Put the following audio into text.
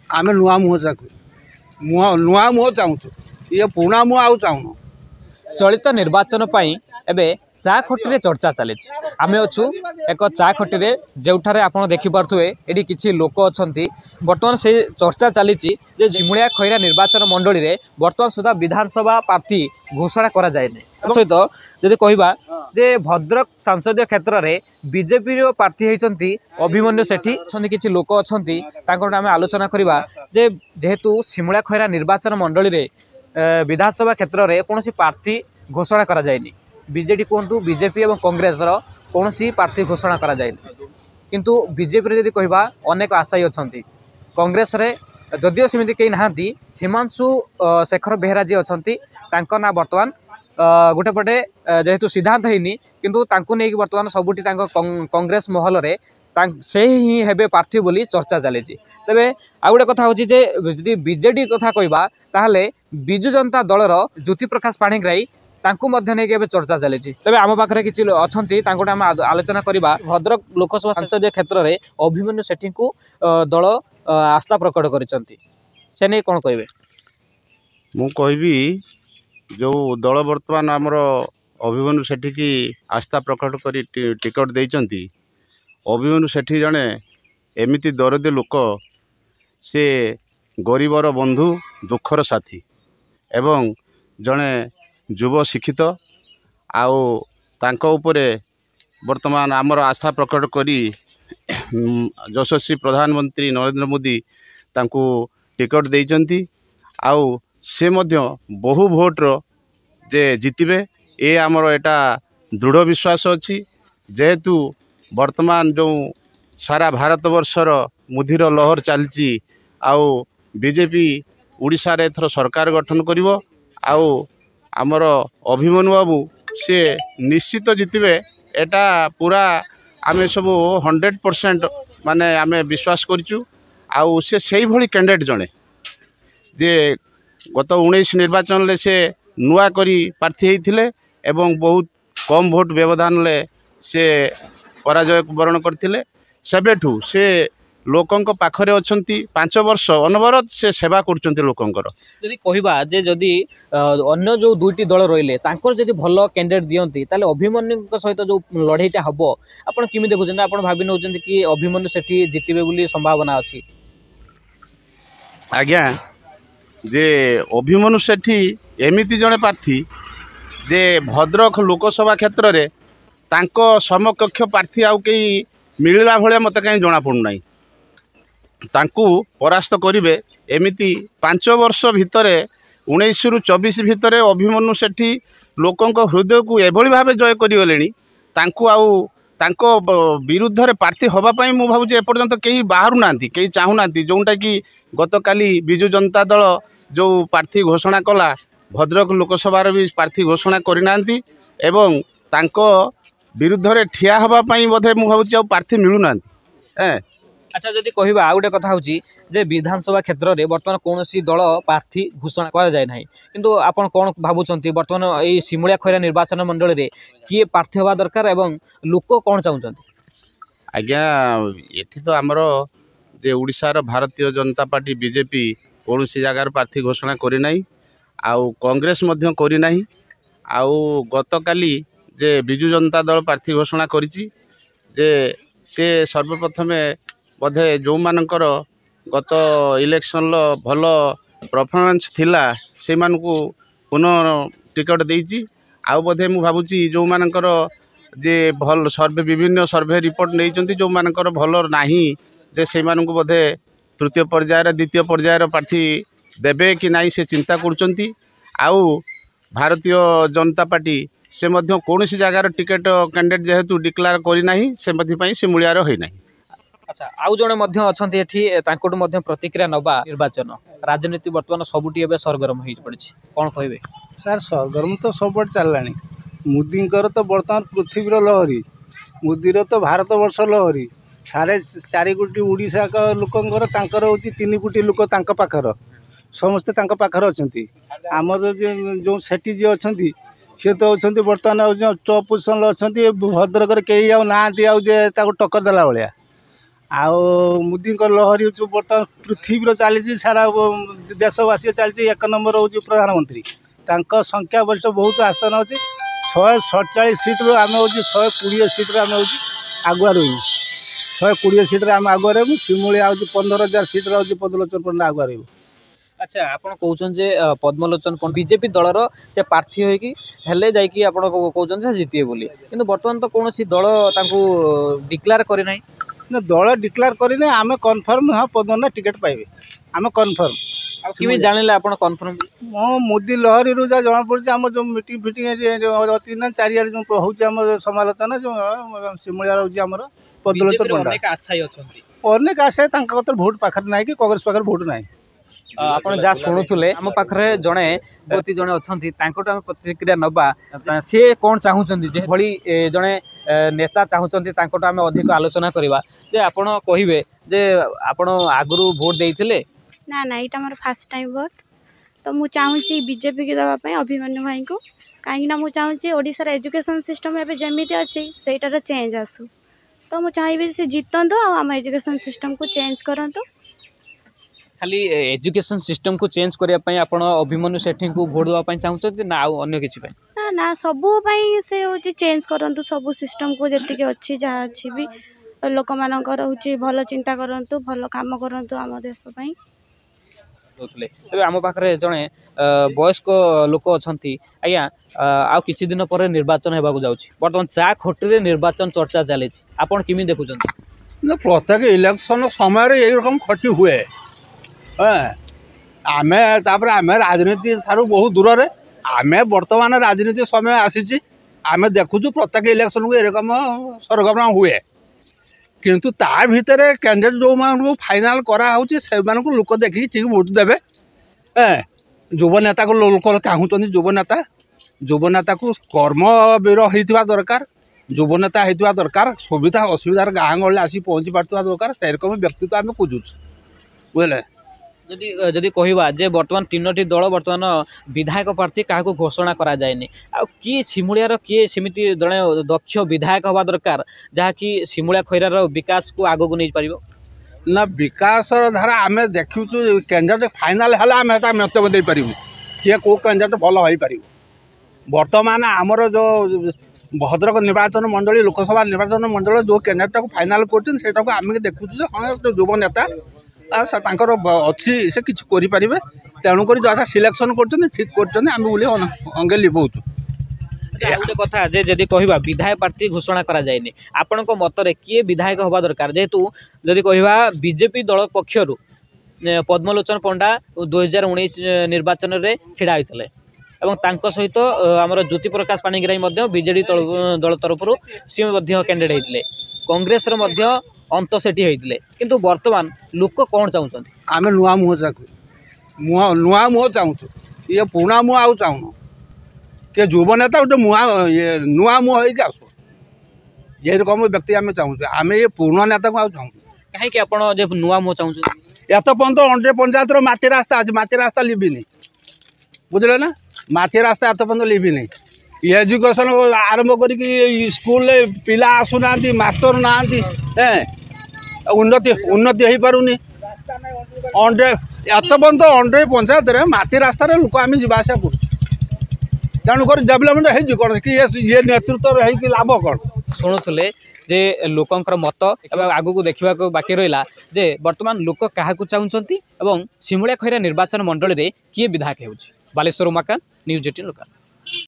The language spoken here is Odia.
आम नुआ मुह नुआ मुह चाहूँ ये पुणा मुह आउ चाहूँ। चलित निर्वाचन पई एबे चा खटी चर्चा चली आम अच्छु एक चा खटी जो आप देखिपे ये किसी लोक अच्छा बर्तमान से चर्चा चली झिमुलिया खैरा निर्वाचन मंडली में बर्तमान सुधा विधानसभा प्रार्थी घोषणा करा जाए सहित जदि कहवा जे भद्रक संसदीय क्षेत्र में बीजेपी प्रार्थी होती अभिमन्यु सेठी किसी लोक अच्छा आम आलोचना करवा जेहेतु झिमुलिया खैरा निर्वाचन मंडली में विधानसभा क्षेत्र में कौन प्रार्थी घोषणा करा जाएनी बीजेडी कहतु बीजेपी और कांग्रेस कौन प्रार्थी घोषणा करा जाएनी किंतु बीजेपी जदि कहवा अनेक आशायी अच्छा कांग्रेस रे जदिओ सेमती कहीं नहांती हिमांशु शेखर बेहरा जी अच्छा ना बर्तमान गोटे पटे जेहेतु सिद्धांत होनी किंतु तांको नहीं बर्तमान सबुठी कांग्रेस महल रे से ही हेबे प्रार्थी बोली चर्चा चली तेबे आ गोटे कथा होची जे जदि बीजेडी कथा कहबा ताहले बिजु जनता दलर ज्योति प्रकाश पाणिग्राही तांको मध्य नहीं के चर्चा चली तेबे आम पाखरे किछि अछंती तांको आम आलोचना करबा भद्रक लोकसभा संसदीय क्षेत्र में अभिमन्यु सेठी को दल आस्था प्रकट करिसंती से नहीं कोन कहबे मु कहबी जो दल बर्तमान आमर अभिमन्यु सेठी की आस्था प्रकट करी टिकट देइचंती अभिमन्यु सेठी जड़े एमती दरदी लोक से गरीबर बंधु दुखर साथी एवं जड़े युव शिक्षित आउ तांको उपरे वर्तमान आमर आस्था प्रकट करी यशस्वी प्रधानमंत्री नरेंद्र मोदी तांको टिकट देइचंती आउ से मध्य बहु भोट्र जे जितबे ए आमर एटा दृढ़ विश्वास अच्छी जेहेतु वर्तमान जो सारा भारत वर्षर मुधिर लहर चलची आउ बीजेपी उड़ीसा रे एथर सरकार गठन करिवो आउ आमर अभिमन्यु बाबू से निश्चित जितबे एटा पूरा आमे सब 100% माने आमे विश्वास करिचु आउ से सही भली कैंडिडेट जणे जे गत 19 निर्वाचन ले से नुआ करी प्रार्थी होइथिले एवं बहुत कम भोट व्यवधान ले से पराजय वरण करथिले सेबेठू से लोकंक पाखरे अछंती 5 वर्ष अनवरत से सेवा करचंती लोकंकर जदि कहबा जे जदि अन्य जो दुईटी दल रहिले तांकर जदि भलो कैंडिडेट दियंती ताले अभिमन्यु सहित जो लड़ाईटा हबो आपण किमि देखुछन आपण भाबी नउछन कि अभिमन्यु सेठी जितिबे बोली संभावना अछि आज्ञा जे अभिमन्यु सेठी एमिति जने प्रार्थी जे भद्रक लोकसभा क्षेत्र रे तांको समकक्ष प्रार्थी आउ कई मिलला भले मत कहीं जना पड़ना तांकू परास्त करिवे एमिति 5 वर्ष भितरे 19 रु 24 भितरे अभिमन्यु सेठी लोकंक हृदय को एभली भावे जय करिगलेनी तांकू आउ तांको विरुद्ध रे प्रार्थी हवा पई मु भाबु जे एपर्यंत केही बाहरु नांती केही चाहू नांती जोंटा कि गतकाली बिजु जनता दल जो प्रार्थी घोषणा कला भद्रक लोकसभा भी प्रार्थी घोषणा करिनांती एवं तांको विरुद्ध रे ठिया हवा पई बोधे मु भाबु जे प्रार्थी मिलु नांती अच्छा जदि कहबा आ गोटे कथा होची जे विधानसभा क्षेत्र में बर्तमान कौन दल प्रार्थी घोषणा करा जाए नाही किंतु आपण कोन भाबुचंती बर्तमान एई झिमुलिया खैरा निर्वाचन मंडली रे किए प्रार्थी होवा दरकार एवं लोक कोन चाहुचंती आज्ञा एठी तो हमरो जे उड़ीसा रो भारतीय जनता पार्टी बीजेपी कौन सी जगार प्रार्थी घोषणा करी नाही आउ कांग्रेस मध्य करी नाही आउ गतकाली जे बिजु जनता दल प्रार्थी घोषणा करिछि जे से सर्वप्रथमे बोधे जो मानकर गत इलेक्शन लो भल परफॉर्मेंस थिला से मानकु पुनः टिकट देइछि आउ बोधे मु भाबुछि जो मानकर जे भल सर्वे विभिन्न सर्वे रिपोर्ट नहीं जो मानकर भल नाही जे से मानकु बोधे तृतीय पर्यायर द्वितीय पर्यायर प्रार्थी देबे कि नहीं से चिंता करुचंती आउ भारतीय जनता पार्टी से मध्य कौन सी जगार टिकेट कैंडिडेट जेहेतु डिक्लेयर करी नाही से मध्य पई से मुलियार होई नाही अच्छा आउ जने मध्य अछंती एठी तांकोट मध्य प्रतिक्रिया नबा निर्वाचन राजनीति वर्तमान सबुटी एबे सरगरम होई पड़छि कोन कहबे सर सरगरम तो सब चललानी मोदींकर तो वर्तमान पृथ्वीर लहरी मोदीर तो भारत वर्ष लहरी 4.5 कोटी उड़ीसा का लोकंकर तांकर होची 3 कोटी लोक तांका पाखर समस्ते तांका पाखर अछंती हमर जो सेठी जे अछंती से तो अछंती वर्तमान टॉप पोजिशन अछंती भद्रक रे केही आ नांती आ जे ताको टक्कर देला भलिया ଆଉ ମୋଦିଙ୍କ ଲହରୀ ହେଉଛି ବର୍ତ୍ତମାନ ପୃଥିବୀର ଚାଲିଛି ସାରା ଦେଶବାସୀ ଚାଲିଛି 1 ନମ୍ବର ହେଉଛି ପ୍ରଧାନମନ୍ତ୍ରୀ। ତାଙ୍କ ସଂଖ୍ୟା ବରିଷ୍ଠ ବହୁତ ଆସନ ଅଛି 147 ସିଟ୍ରୁ ଆମେ ହେଉଛି 120 ସିଟ୍ରେ ଆମେ ହେଉଛି ଆଗୁଆ ରହିବୁ। 120 ସିଟ୍ରେ ଆମେ ଆଗୁଆ ରହିବୁ। ଶିମୁଳିଆ ହେଉଛି 15,000 ସିଟ୍ରେ ହେଉଛି ପଦଲୋଚନ ପଣ୍ଡା ଆଗୁଆ ରହିବୁ। ଆଚ୍ଛା ଆପଣ କହୁଛନ୍ତି ଯେ ପଦ୍ମଲୋଚନ ବିଜେପି ଦଳର ସେ ପ୍ରାର୍ଥୀ ହୋଇକି ହେଲେ ଯାଇକି ଆପଣ କହୁଛନ୍ତି ସେ ଜିତିବେ ବୋଲି, କିନ୍ତୁ ବର୍ତ୍ତମାନ ତ କୌଣସି ଦଳ ତାଙ୍କୁ ଡିକ୍ଲାର କରିନାହିଁ। ନା ଦଳ ଡିକ୍ଲାର କରିନି, ଆମେ କନଫର୍ମ ହଁ ପଦ୍ମନା ଟିକେଟ୍ ପାଇବେ, ଆମେ କନଫର୍ମ। ଆଉ କେମିତି ଜାଣିଲେ ଆପଣ କନଫର୍ମ? ମୁଁ ମୋଦି ଲହରୀରୁ ଯାହା ଜଣାପଡ଼ୁଛି ଆମର ଯେଉଁ ମିଟିଂ ଫିଟିଂ ଅତି ନା ଚାରିଆଡ଼େ ଯେଉଁ ହେଉଛି ଆମର ସମାଲୋଚନା ଶିମୁଳିଆ ରହୁଛି ଆମର ପଦଲୋଚନ ପଣ୍ଡା। ଅନେକ ଆଶା ତାଙ୍କ କତରେ ଭୋଟ ପାଖରେ ନାହିଁ କି କଂଗ୍ରେସ ପାଖରେ ଭୋଟ ନାହିଁ। ଆପଣ ଯାହା ଶୁଣୁଥିଲେ ଆମ ପାଖରେ ଜଣେ ବ୍ୟକ୍ତି ଜଣେ ଅଛନ୍ତି, ତାଙ୍କଠୁ ଆମେ ପ୍ରତିକ୍ରିୟା ନେବା। ସିଏ କ'ଣ ଚାହୁଁଛନ୍ତି ଯେଭଳି ଜଣେ ନେତା ଚାହୁଁଛନ୍ତି ତାଙ୍କଠୁ ଆମେ ଅଧିକ ଆଲୋଚନା କରିବା। ଯେ ଆପଣ କହିବେ ଯେ ଆପଣ ଆଗରୁ ଭୋଟ ଦେଇଥିଲେ? ନା ନା ଏଇଟା ମୋର ଫାର୍ଷ୍ଟ ଟାଇମ୍ ଭୋଟ, ତ ମୁଁ ଚାହୁଁଛି ବିଜେପିକି ଦେବା ପାଇଁ ଅଭିମନ୍ୟୁ ଭାଇଙ୍କୁ, କାହିଁକିନା ମୁଁ ଚାହୁଁଛି ଓଡ଼ିଶାର ଏଜୁକେସନ୍ ସିଷ୍ଟମ୍ ଏବେ ଯେମିତି ଅଛି ସେଇଟାର ଚେଞ୍ଜ ଆସୁ। ତ ମୁଁ ଚାହିଁବି ସେ ଜିତନ୍ତୁ ଆଉ ଆମ ଏଜୁକେସନ୍ ସିଷ୍ଟମ୍କୁ ଚେଞ୍ଜ କରନ୍ତୁ। ଖାଲି ଏଜୁକେସନ୍ ସିଷ୍ଟମ୍କୁ ଚେଞ୍ଜ କରିବା ପାଇଁ ଆପଣ ଅଭିମନ୍ୟୁ ସେଠୀଙ୍କୁ ଭୋଟ ଦେବା ପାଇଁ ଚାହୁଁଛନ୍ତି ନା ଆଉ ଅନ୍ୟ କିଛି ପାଇଁ? ନା ନା ସବୁ ପାଇଁ ସେ ହେଉଛି ଚେଞ୍ଜ କରନ୍ତୁ, ସବୁ ସିଷ୍ଟମ୍କୁ ଯେତିକି ଅଛି ଯାହା ଅଛି ବି ଲୋକମାନଙ୍କର ହେଉଛି ଭଲ ଚିନ୍ତା କରନ୍ତୁ, ଭଲ କାମ କରନ୍ତୁ ଆମ ଦେଶ ପାଇଁ। ତେବେ ଆମ ପାଖରେ ଜଣେ ବୟସ୍କ ଲୋକ ଅଛନ୍ତି। ଆଜ୍ଞା ଆଉ କିଛି ଦିନ ପରେ ନିର୍ବାଚନ ହେବାକୁ ଯାଉଛି, ବର୍ତ୍ତମାନ ଚା ଖଟିରେ ନିର୍ବାଚନ ଚର୍ଚ୍ଚା ଚାଲିଛି, ଆପଣ କେମିତି ଦେଖୁଛନ୍ତି? ପ୍ରତ୍ୟେକ ଇଲେକ୍ସନ ସମୟରେ ଏଇରକମ ଖଟି ହୁଏ। ଆମେ ତାପରେ ଆମେ ରାଜନୀତି ଠାରୁ ବହୁତ ଦୂରରେ, ଆମେ ବର୍ତ୍ତମାନ ରାଜନୀତି ସମୟ ଆସିଛି, ଆମେ ଦେଖୁଛୁ ପ୍ରତ୍ୟେକ ଇଲେକ୍ସନକୁ ଏରକମ ସରଗରମ ହୁଏ। କିନ୍ତୁ ତା ଭିତରେ କ୍ୟାଣ୍ଡିଡେଟ୍ ଯେଉଁମାନଙ୍କୁ ଫାଇନାଲ୍ କରାହେଉଛି ସେମାନଙ୍କୁ ଲୋକ ଦେଖିକି ଠିକ୍ ଭୋଟ ଦେବେ। ଯୁବ ନେତାକୁ ଲୋକ ଚାହୁଁଛନ୍ତି, ଯୁବ ନେତାକୁ କର୍ମବୀର ହେଇଥିବା ଦରକାର, ଯୁବ ନେତା ହେଇଥିବା ଦରକାର, ସୁବିଧା ଅସୁବିଧାରେ ଗାଁ ଗହଳିରେ ଆସି ପହଞ୍ଚି ପାରୁଥିବା ଦରକାର, ସେରକମ ବ୍ୟକ୍ତିତ୍ୱ ଆମେ ଖୋଜୁଛୁ ବୁଝିଲେ। ଯଦି କହିବା ଯେ ବର୍ତ୍ତମାନ 3ଟି ଦଳ ବର୍ତ୍ତମାନ ବିଧାୟକ ପ୍ରାର୍ଥୀ କାହାକୁ ଘୋଷଣା କରାଯାଇନି, ଆଉ କିଏ ଶିମୁଳିଆର କିଏ ସେମିତି ଜଣେ ଦକ୍ଷ ବିଧାୟକ ହେବା ଦରକାର ଯାହାକି ଶିମୁଳିଆ ଖଇରାର ବିକାଶକୁ ଆଗକୁ ନେଇପାରିବ? ନା ବିକାଶର ଧାରା ଆମେ ଦେଖୁଛୁ, କ୍ୟାଣ୍ଡିଡେଟ୍ ଫାଇନାଲ୍ ହେଲେ ଆମେ ତା ମନ୍ତବ୍ୟ ଦେଇପାରିବୁ କିଏ କେଉଁ କ୍ୟାଣ୍ଡିଡେଟ୍ ଭଲ ହେଇପାରିବ। ବର୍ତ୍ତମାନ ଆମର ଯେଉଁ ଭଦ୍ରକ ନିର୍ବାଚନ ମଣ୍ଡଳୀ, ଲୋକସଭା ନିର୍ବାଚନ ମଣ୍ଡଳୀ ଯେଉଁ କ୍ୟାଣ୍ଡିଡେଟ୍ଟାକୁ ଫାଇନାଲ୍ କରୁଛନ୍ତି ସେଇଟାକୁ ଆମେ ଦେଖୁଛୁ ଯେ ହଁ ଯୁବ ନେତା ତାଙ୍କର ଅଛି, ସେ କିଛି କରିପାରିବେ, ତେଣୁକରି ଯାହା ସିଲେକ୍ସନ୍ କରୁଛନ୍ତି ଠିକ୍ କରୁଛନ୍ତି, ଆମେ ବୋଲି ଅଙ୍ଗେ ଲିଭଉଛୁ। ଆଉ ଗୋଟେ କଥା ଯେ ଯଦି କହିବା ବିଧାୟକ ପ୍ରାର୍ଥୀ ଘୋଷଣା କରାଯାଇନି, ଆପଣଙ୍କ ମତରେ କିଏ ବିଧାୟକ ହେବା ଦରକାର? ଯେହେତୁ ଯଦି କହିବା ବିଜେପି ଦଳ ପକ୍ଷରୁ ପଦ୍ମଲୋଚନ ପଣ୍ଡା 2019 ନିର୍ବାଚନରେ ଛିଡ଼ା ହୋଇଥିଲେ ଏବଂ ତାଙ୍କ ସହିତ ଆମର ଜ୍ୟୋତିପ୍ରକାଶ ପାଣିଗ୍ରାହୀ ମଧ୍ୟ ବିଜେଡି ଦଳ ତରଫରୁ ସିଏ ମଧ୍ୟ କ୍ୟାଣ୍ଡିଡେଟ୍ ହେଇଥିଲେ, କଂଗ୍ରେସର ମଧ୍ୟ ଅନ୍ତ ସେଠି ହେଇଥିଲେ, କିନ୍ତୁ ବର୍ତ୍ତମାନ ଲୋକ କ'ଣ ଚାହୁଁଛନ୍ତି? ଆମେ ନୂଆ ମୁହଁ ଚାହୁଁଛୁ, ଇଏ ପୁରୁଣା ମୁହଁ ଆଉ ଚାହୁଁନୁ। କିଏ ଯୁବ ନେତା ଗୋଟେ ନୂଆ ମୁହଁ ହେଇକି ଆସୁ, ଏରକମ ବ୍ୟକ୍ତି ଆମେ ଚାହୁଁଛୁ, ଆମେ ଏ ପୁରୁଣା ନେତାକୁ ଆଉ ଚାହୁଁଛୁ। କାହିଁକି ଆପଣ ଯେ ନୂଆ ମୁହଁ ଚାହୁଁଛନ୍ତି? ଏତ ପର୍ଯ୍ୟନ୍ତ ଅଣ୍ଡେ ପଞ୍ଚାୟତର ମାଟି ରାସ୍ତା ଅଛି, ମାଟି ରାସ୍ତା ଲିଭିନି ବୁଝିଲେ ନା, ମାଟି ରାସ୍ତା ଏତ ପର୍ଯ୍ୟନ୍ତ ଲିଭିନି। ଏଜୁକେସନ୍ ଆରମ୍ଭ କରିକି ସ୍କୁଲରେ ପିଲା ଆସୁନାହାନ୍ତି, ମାଷ୍ଟର ନାହାନ୍ତି, ଉନ୍ନତି ହେଇପାରୁନି। ଏତ ପର୍ଯ୍ୟନ୍ତ ଅଣ୍ଡେ ପଞ୍ଚାୟତରେ ମାଟି ରାସ୍ତାରେ ଲୋକ ଆମେ ଯିବା ଆସିବା କରୁଛୁ, ତେଣୁକରି ଡେଭଲପମେଣ୍ଟ ହେଇଛି କ'ଣ କି ଇଏ ନେତୃତ୍ୱରେ ହେଇକି ଲାଭ କ'ଣ? ଶୁଣୁଥିଲେ ଯେ ଲୋକଙ୍କର ମତ ଏବଂ ଆଗକୁ ଦେଖିବାକୁ ବାକି ରହିଲା ଯେ ବର୍ତ୍ତମାନ ଲୋକ କାହାକୁ ଚାହୁଁଛନ୍ତି ଏବଂ ଶିମୁଳିଆ ଖଇରା ନିର୍ବାଚନ ମଣ୍ଡଳୀରେ କିଏ ବିଧାୟକ ହେଉଛି। Baleswar Umakant, news 18 local.